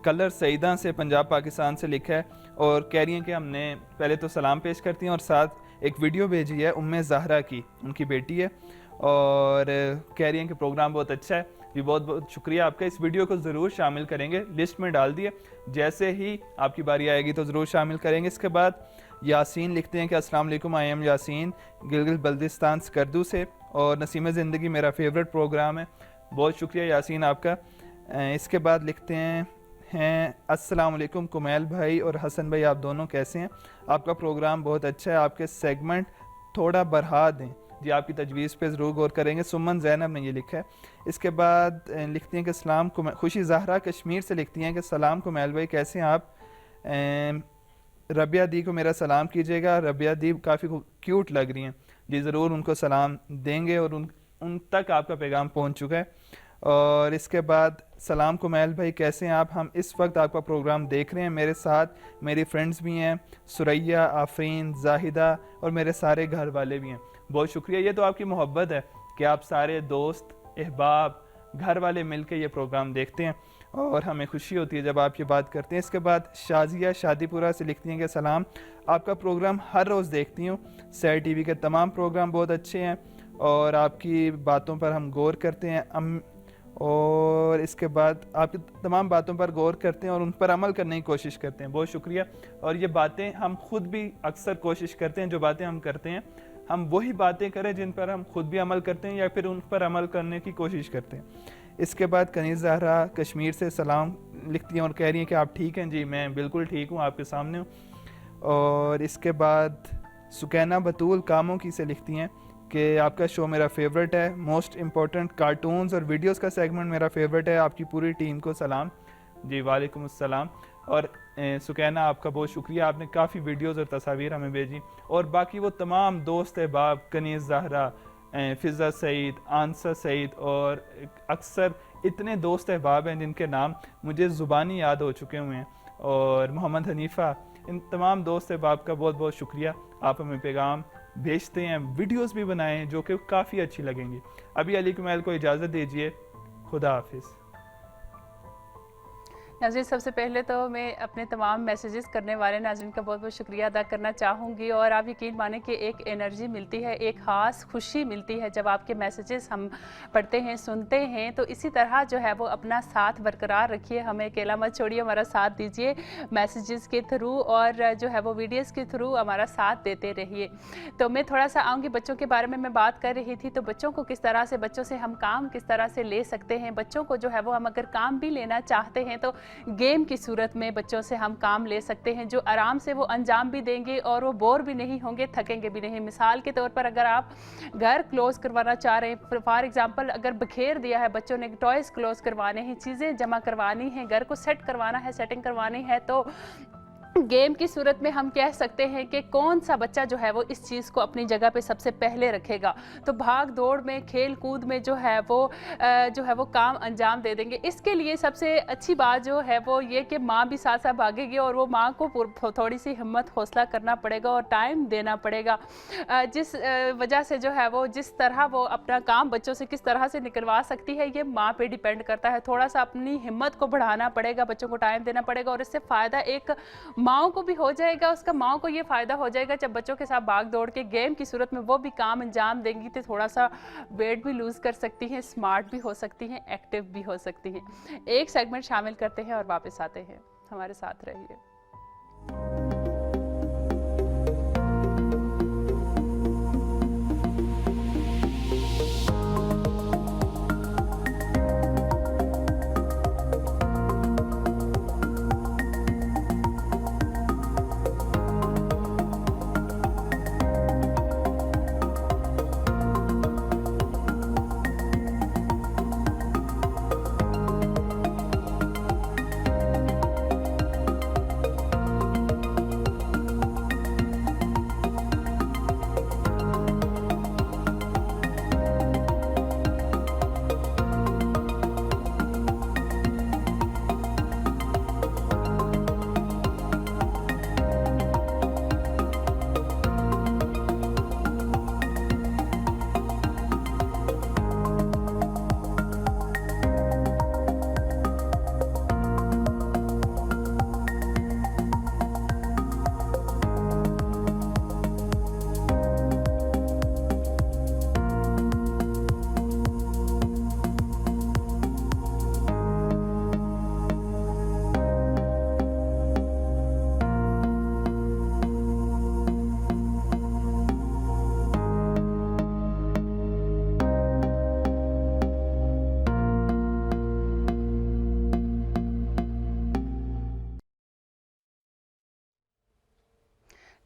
कलर सईदा से पंजाब पाकिस्तान से लिखा है और कह रही हैं कि हमने पहले तो सलाम पेश करती हैं और साथ एक वीडियो भेजी है उम्मे ज़हरा की, उनकी बेटी है, और कह रही हैं कि प्रोग्राम बहुत अच्छा है। जी बहुत बहुत शुक्रिया आपका। इस वीडियो को ज़रूर शामिल करेंगे, लिस्ट में डाल दिए, जैसे ही आपकी बारी आएगी तो ज़रूर शामिल करेंगे। इसके बाद यासीन लिखते हैं कि अस्सलाम वालेकुम, आई एम यासीन गिलगित बल्दिस्तान स्कर्दू से, और नसीम ज़िंदगी मेरा फेवरेट प्रोग्राम है। बहुत शुक्रिया यासीन आपका। इसके बाद लिखते हैं अस्सलाम वालेकुम कुमैल भाई और हसन भाई, आप दोनों कैसे हैं? आपका प्रोग्राम बहुत अच्छा है, आपके सेगमेंट थोड़ा बढ़ा दें, जी आपकी तजवीज़ पे ज़रूर गौर करेंगे। सुमन ज़ैनब ने ये लिखा है। इसके बाद लिखती हैं कि सलाम को, खुशी ज़हरा कश्मीर से लिखती हैं कि सलाम को मैल भाई, कैसे हैं आप? रबिया दी को मेरा सलाम कीजिएगा। रबिया दी काफ़ी क्यूट लग रही हैं जी, ज़रूर उनको सलाम देंगे और उन तक आपका पैगाम पहुंच चुका है। और इसके बाद सलाम कुमैल भाई, कैसे हैं आप? हम इस वक्त आपका प्रोग्राम देख रहे हैं, मेरे साथ मेरी फ्रेंड्स भी हैं, सुरैया, आफरीन, जाहिदा और मेरे सारे घर वाले भी हैं। बहुत शुक्रिया, ये तो आपकी मोहब्बत है कि आप सारे दोस्त, अहबाब, घर वाले मिलकर ये प्रोग्राम देखते हैं और हमें खुशी होती है जब आप ये बात करते हैं। इसके बाद शाजिया शादीपुरा से लिखती हैं कि सलाम, आपका प्रोग्राम हर रोज़ देखती हूँ। सैर टीवी के तमाम प्रोग्राम बहुत अच्छे हैं और आपकी बातों पर हम गौर करते हैं। और इसके बाद आपकी तमाम बातों पर गौर करते हैं और उन पर अमल करने की कोशिश करते हैं। बहुत शुक्रिया। और ये बातें हम खुद भी अक्सर कोशिश करते हैं, जो बातें हम करते हैं हम वही बातें करें जिन पर हम खुद भी अमल करते हैं या फिर उन पर अमल करने की कोशिश करते हैं। इसके बाद कनीज़ ज़हरा कश्मीर से सलाम लिखती हैं और कह रही हैं कि आप ठीक हैं? जी मैं बिल्कुल ठीक हूँ, आपके सामने हूँ। और इसके बाद सुकैना बतूल कामों की से लिखती हैं कि आपका शो मेरा फेवरेट है, मोस्ट इम्पोर्टेंट कार्टून्स और वीडियोस का सेगमेंट मेरा फेवरेट है, आपकी पूरी टीम को सलाम। जी वालेकुम अस्सलाम। और सुकैना आपका बहुत शुक्रिया, आपने काफ़ी वीडियोस और तस्वीर हमें भेजी। और बाकी वो तमाम दोस्त अहबाब, कनीज़ ज़हरा, फ़िज़ा सईद, आंसर सईद और अक्सर इतने दोस्त अहबाब हैं जिनके नाम मुझे ज़ुबानी याद हो चुके हुए हैं, और मोहम्मद हनीफ़ा, इन तमाम दोस्त अहबाब का बहुत बहुत शुक्रिया। आप हमें पैगाम भेजते हैं, वीडियोस भी बनाएं जो कि काफ़ी अच्छी लगेंगी। अभी अली कुमैल को इजाज़त दीजिए, खुदा हाफिज़। नाज़रीन, सबसे पहले तो मैं अपने तमाम मैसेजेस करने वाले नाज़रीन का बहुत बहुत शुक्रिया अदा करना चाहूँगी। और आप यकीन माने कि एक एनर्जी मिलती है, एक ख़ास खुशी मिलती है जब आपके मैसेजेस हम पढ़ते हैं, सुनते हैं। तो इसी तरह जो है वो अपना साथ बरकरार रखिए, हमें अकेला मत छोड़िए, हमारा साथ दीजिए मैसेजेस के थ्रू और जो है वो वीडियोज़ के थ्रू हमारा साथ देते रहिए। तो मैं थोड़ा सा आऊँगी बच्चों के बारे में मैं बात कर रही थी। तो बच्चों को किस तरह से, बच्चों से हम काम किस तरह से ले सकते हैं। बच्चों को जो है वो हम अगर काम भी लेना चाहते हैं तो गेम की सूरत में बच्चों से हम काम ले सकते हैं, जो आराम से वो अंजाम भी देंगे और वो बोर भी नहीं होंगे, थकेंगे भी नहीं। मिसाल के तौर पर अगर आप घर क्लोज करवाना चाह रहे हैं, फॉर एग्जांपल अगर बखेर दिया है बच्चों ने, टॉयज़ क्लोज करवाने हैं, चीज़ें जमा करवानी हैं, घर को सेट करवाना है, सेटिंग करवानी है, तो गेम की सूरत में हम कह सकते हैं कि कौन सा बच्चा जो है वो इस चीज़ को अपनी जगह पे सबसे पहले रखेगा। तो भाग दौड़ में, खेल कूद में जो है वो काम अंजाम दे देंगे। इसके लिए सबसे अच्छी बात जो है वो ये कि माँ भी साथ साथ भागेगी और वो माँ को थोड़ी सी हिम्मत हौसला करना पड़ेगा और टाइम देना पड़ेगा। जिस वजह से जो है वो जिस तरह वो अपना काम बच्चों से किस तरह से निकलवा सकती है ये माँ पे डिपेंड करता है। थोड़ा सा अपनी हिम्मत को बढ़ाना पड़ेगा, बच्चों को टाइम देना पड़ेगा और इससे फ़ायदा एक माओ को भी हो जाएगा, उसका माओ को ये फ़ायदा हो जाएगा जब बच्चों के साथ भाग दौड़ के गेम की सूरत में वो भी काम अंजाम देंगी तो थोड़ा सा वेट भी लूज़ कर सकती हैं, स्मार्ट भी हो सकती हैं, एक्टिव भी हो सकती हैं। एक सेगमेंट शामिल करते हैं और वापस आते हैं, हमारे साथ रहिए।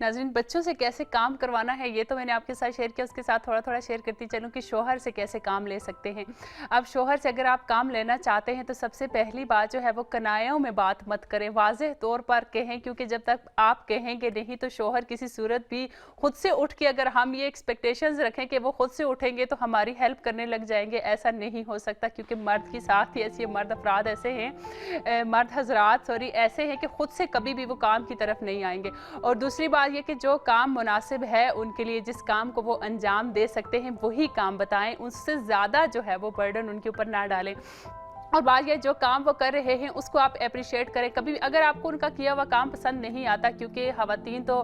नाज़रीन, बच्चों से कैसे काम करवाना है ये तो मैंने आपके साथ शेयर किया, उसके साथ थोड़ा थोड़ा शेयर करती चलूँ कि शोहर से कैसे काम ले सकते हैं। अब शोहर से अगर आप काम लेना चाहते हैं तो सबसे पहली बात जो है वो कनायों में बात मत करें, वाज़ेह तौर पर कहें, क्योंकि जब तक आप कहेंगे नहीं तो शोहर किसी सूरत भी खुद से उठ के, अगर हम ये एक्सपेक्टेशंस रखें कि वो खुद से उठेंगे तो हमारी हेल्प करने लग जाएंगे, ऐसा नहीं हो सकता। क्योंकि मर्द की साथ ही ऐसी, मर्द अफराद ऐसे हैं, मर्द हजरात सॉरी, ऐसे हैं कि खुद से कभी भी वो काम की तरफ नहीं आएंगे। और दूसरी बात ये कि जो काम मुनासिब है उनके लिए, जिस काम को वो अंजाम दे सकते हैं वही काम बताएं, उससे ज़्यादा जो है वो बर्डन उनके ऊपर ना डालें। और बात यह, जो काम वो कर रहे हैं उसको आप अप्रिशिएट करें। कभी अगर आपको उनका किया हुआ काम पसंद नहीं आता, क्योंकि ख़वातीन तो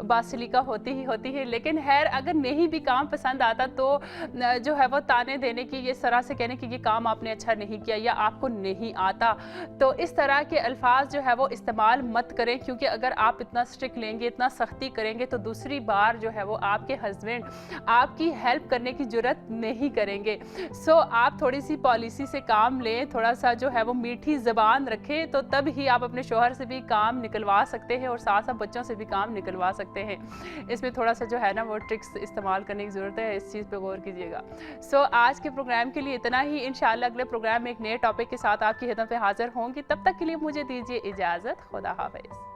बासलीका होती ही होती है, लेकिन खैर अगर नहीं भी काम पसंद आता तो जो है वो ताने देने की, ये तरह से कहने कि ये काम आपने अच्छा नहीं किया या आपको नहीं आता, तो इस तरह के अल्फाज जो है वो इस्तेमाल मत करें। क्योंकि अगर आप इतना स्ट्रिक्ट लेंगे, इतना सख्ती करेंगे तो दूसरी बार जो है वो आपके हस्बैंड आपकी हेल्प करने की जुर्रत नहीं करेंगे। सो आप थोड़ी सी पॉलिसी से काम लें, थोड़ा सा जो है वो मीठी ज़बान रखें, तो तब ही आप अपने शोहर से भी काम निकलवा सकते हैं और साथ साथ बच्चों से भी काम निकलवा सकते हैं। इसमें थोड़ा सा जो है ना वो ट्रिक्स इस्तेमाल करने की ज़रूरत है, इस चीज़ पे गौर कीजिएगा। सो आज के प्रोग्राम के लिए इतना ही। इंशाअल्लाह अगले प्रोग्राम में एक नए टॉपिक के साथ आपकी खिदमत में हाजिर होंगी। तब तक के लिए मुझे दीजिए इजाज़त। खुदा हाफिज़।